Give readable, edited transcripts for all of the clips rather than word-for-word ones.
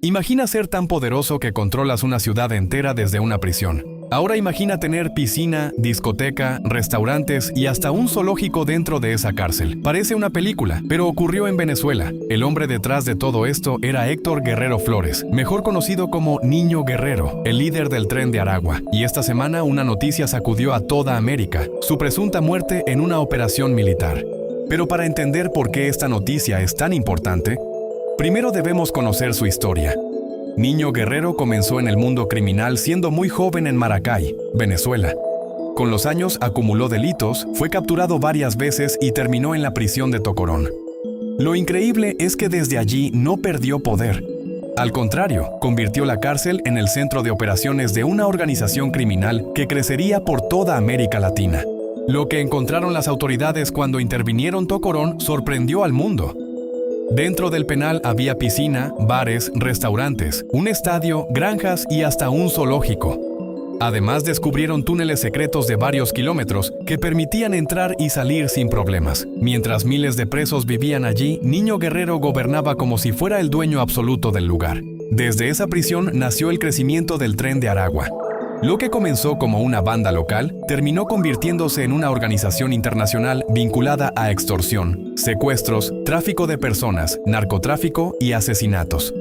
Imagina ser tan poderoso que controlas una ciudad entera desde una prisión. Ahora imagina tener piscina, discoteca, restaurantes y hasta un zoológico dentro de esa cárcel. Parece una película, pero ocurrió en Venezuela. El hombre detrás de todo esto era Héctor Guerrero Flores, mejor conocido como Niño Guerrero, el líder del Tren de Aragua. Y esta semana una noticia sacudió a toda América: su presunta muerte en una operación militar. Pero para entender por qué esta noticia es tan importante, primero debemos conocer su historia. Niño Guerrero comenzó en el mundo criminal siendo muy joven en Maracay, Venezuela. Con los años acumuló delitos, fue capturado varias veces y terminó en la prisión de Tocorón. Lo increíble es que desde allí no perdió poder. Al contrario, convirtió la cárcel en el centro de operaciones de una organización criminal que crecería por toda América Latina. Lo que encontraron las autoridades cuando intervinieron Tocorón sorprendió al mundo. Dentro del penal había piscina, bares, restaurantes, un estadio, granjas y hasta un zoológico. Además, descubrieron túneles secretos de varios kilómetros que permitían entrar y salir sin problemas. Mientras miles de presos vivían allí, Niño Guerrero gobernaba como si fuera el dueño absoluto del lugar. Desde esa prisión nació el crecimiento del Tren de Aragua. Lo que comenzó como una banda local, terminó convirtiéndose en una organización internacional vinculada a extorsión, secuestros, tráfico de personas, narcotráfico y asesinatos.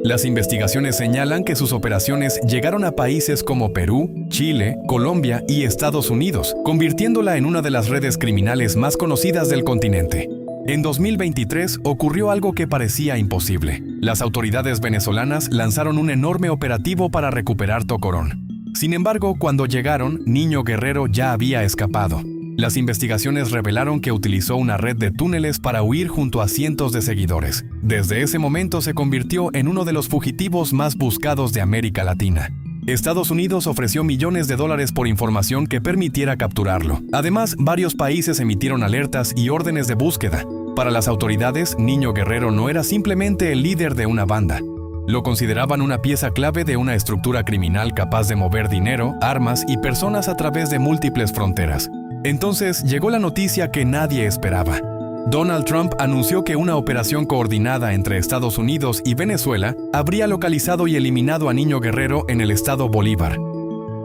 Las investigaciones señalan que sus operaciones llegaron a países como Perú, Chile, Colombia y Estados Unidos, convirtiéndola en una de las redes criminales más conocidas del continente. En 2023 ocurrió algo que parecía imposible. Las autoridades venezolanas lanzaron un enorme operativo para recuperar Tocorón. Sin embargo, cuando llegaron, Niño Guerrero ya había escapado. Las investigaciones revelaron que utilizó una red de túneles para huir junto a cientos de seguidores. Desde ese momento se convirtió en uno de los fugitivos más buscados de América Latina. Estados Unidos ofreció millones de dólares por información que permitiera capturarlo. Además, varios países emitieron alertas y órdenes de búsqueda. Para las autoridades, Niño Guerrero no era simplemente el líder de una banda. Lo consideraban una pieza clave de una estructura criminal capaz de mover dinero, armas y personas a través de múltiples fronteras. Entonces llegó la noticia que nadie esperaba. Donald Trump anunció que una operación coordinada entre Estados Unidos y Venezuela habría localizado y eliminado a Niño Guerrero en el estado Bolívar.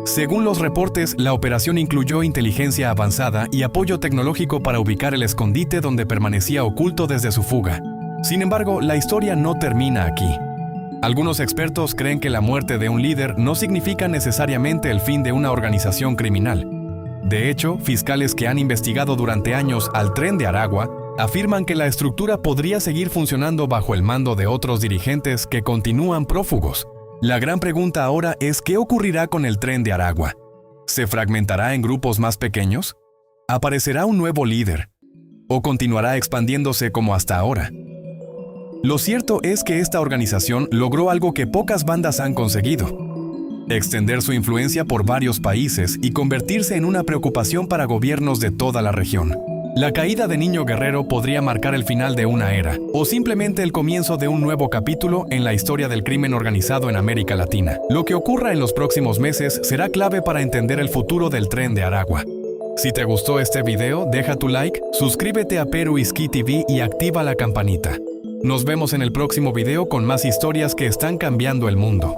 Según los reportes, la operación incluyó inteligencia avanzada y apoyo tecnológico para ubicar el escondite donde permanecía oculto desde su fuga. Sin embargo, la historia no termina aquí. Algunos expertos creen que la muerte de un líder no significa necesariamente el fin de una organización criminal. De hecho, fiscales que han investigado durante años al Tren de Aragua afirman que la estructura podría seguir funcionando bajo el mando de otros dirigentes que continúan prófugos. La gran pregunta ahora es ¿qué ocurrirá con el Tren de Aragua? ¿Se fragmentará en grupos más pequeños? ¿Aparecerá un nuevo líder? ¿O continuará expandiéndose como hasta ahora? Lo cierto es que esta organización logró algo que pocas bandas han conseguido: extender su influencia por varios países y convertirse en una preocupación para gobiernos de toda la región. La caída de Niño Guerrero podría marcar el final de una era, o simplemente el comienzo de un nuevo capítulo en la historia del crimen organizado en América Latina. Lo que ocurra en los próximos meses será clave para entender el futuro del Tren de Aragua. Si te gustó este video, deja tu like, suscríbete a Peruiski TV y activa la campanita. Nos vemos en el próximo video con más historias que están cambiando el mundo.